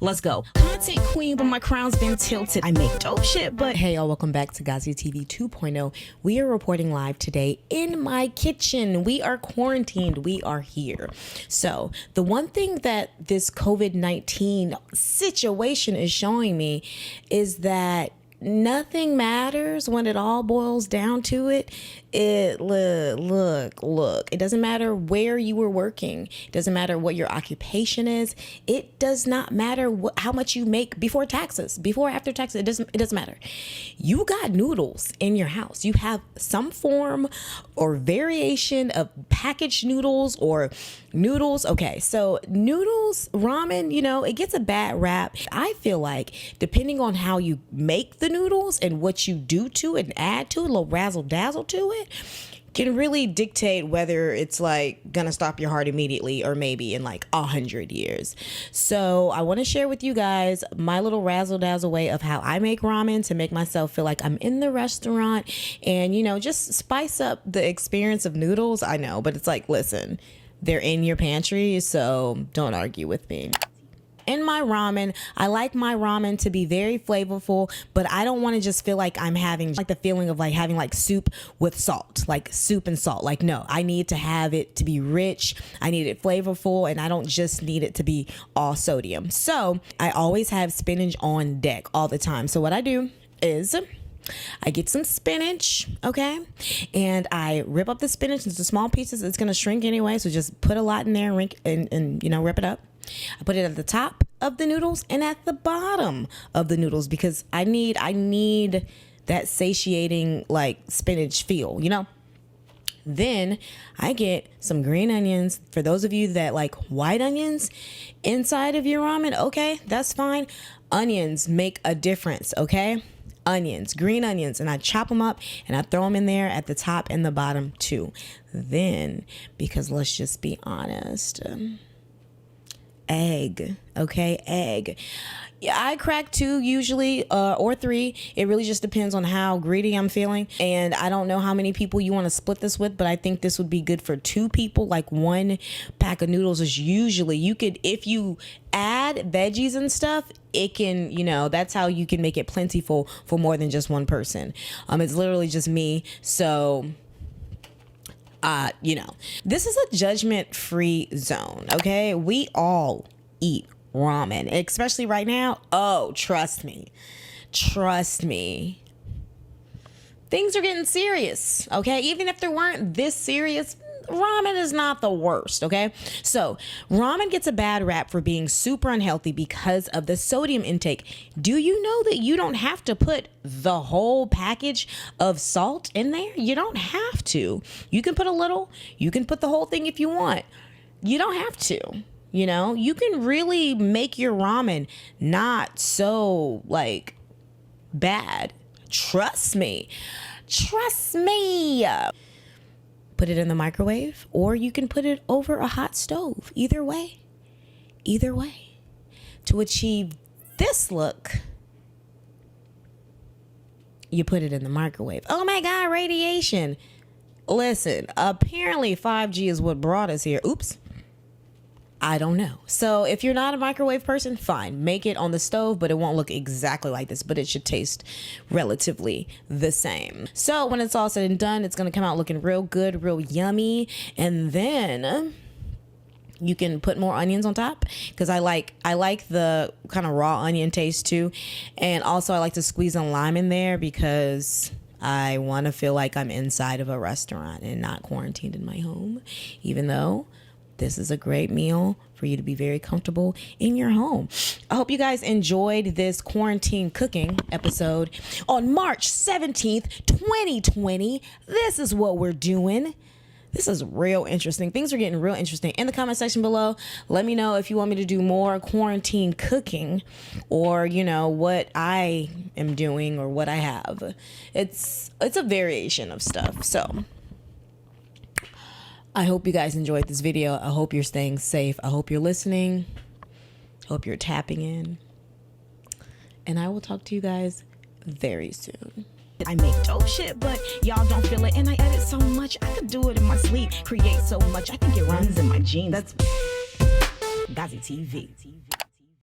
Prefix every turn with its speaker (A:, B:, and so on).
A: Let's go. Content queen, but my crown's been tilted. I make dope shit, but hey y'all, welcome back to Gazi TV 2.0. We are reporting live today in my kitchen. We are quarantined. We are here. So the one thing that this COVID-19 situation is showing me is that nothing matters when it all boils down to it. Look, it doesn't matter where you were working. It doesn't matter what your occupation is. It does not matter how much you make before taxes, before after taxes. It doesn't matter. You got noodles in your house. You have some form or variation of packaged noodles or noodles. Okay, so noodles, ramen, it gets a bad rap. I feel like depending on how you make the noodles and what you do to it and add to it, a little razzle dazzle to it, can really dictate whether it's like gonna stop your heart immediately or maybe in like 100 years. So I want to share with you guys my little razzle dazzle way of how I make ramen to make myself feel like I'm in the restaurant and just spice up the experience of noodles. I know, but it's like, listen, they're in your pantry, so don't argue with me. In my ramen, I like my ramen to be very flavorful, but I don't want to just feel like I'm having like the feeling of like having like soup with salt, like soup and salt. Like, no, I need to have it to be rich. I need it flavorful, and I don't just need it to be all sodium. So I always have spinach on deck all the time. So what I do is I get some spinach, okay, and I rip up the spinach into small pieces. It's gonna shrink anyway, so just put a lot in there and rip it up. I put it at the top of the noodles and at the bottom of the noodles because I need that satiating like spinach feel, Then I get some green onions. For those of you that like white onions inside of your ramen, okay, that's fine. Onions make a difference, okay? Onions, green onions, and I chop them up and I throw them in there at the top and the bottom too. Then, because let's just be honest, egg, okay, egg. Yeah, I crack 2 usually, or 3. It really just depends on how greedy I'm feeling. And I don't know how many people you want to split this with, but I think this would be good for 2 people. Like 1 pack of noodles is usually, you could, if you add veggies and stuff, it can, that's how you can make it plentiful for more than just 1 person. It's literally just me. So this is a judgment-free zone, okay? We all eat ramen, especially right now. Oh, trust me. Things are getting serious, okay? Even if they weren't this serious, ramen is not the worst, okay? So ramen gets a bad rap for being super unhealthy because of the sodium intake. Do you know that you don't have to put the whole package of salt in there? You don't have to. You can put a little. You can put the whole thing if you want. You don't have to. You can really make your ramen not so like bad. Trust me. Put it in the microwave, or you can put it over a hot stove. Either way, to achieve this look, you put it in the microwave. Oh my God, radiation. Listen, apparently 5G is what brought us here. Oops. I don't know. So if you're not a microwave person, fine. Make it on the stove, but it won't look exactly like this, but it should taste relatively the same. So when it's all said and done, it's going to come out looking real good, real yummy. And then you can put more onions on top because I like the kind of raw onion taste too. And also I like to squeeze a lime in there because I want to feel like I'm inside of a restaurant and not quarantined in my home, even though this is a great meal for you to be very comfortable in your home. I hope you guys enjoyed this quarantine cooking episode on March 17th, 2020. This is what we're doing. This is real interesting. Things are getting real interesting. In the comment section below, let me know if you want me to do more quarantine cooking or, what I am doing or what I have. It's a variation of stuff. So I hope you guys enjoyed this video. I hope you're staying safe. I hope you're listening. I hope you're tapping in. And I will talk to you guys very soon. I make dope shit, but y'all don't feel it. And I edit so much. I could do it in my sleep. Create so much. I think it runs in my genes. That's Gazi TV.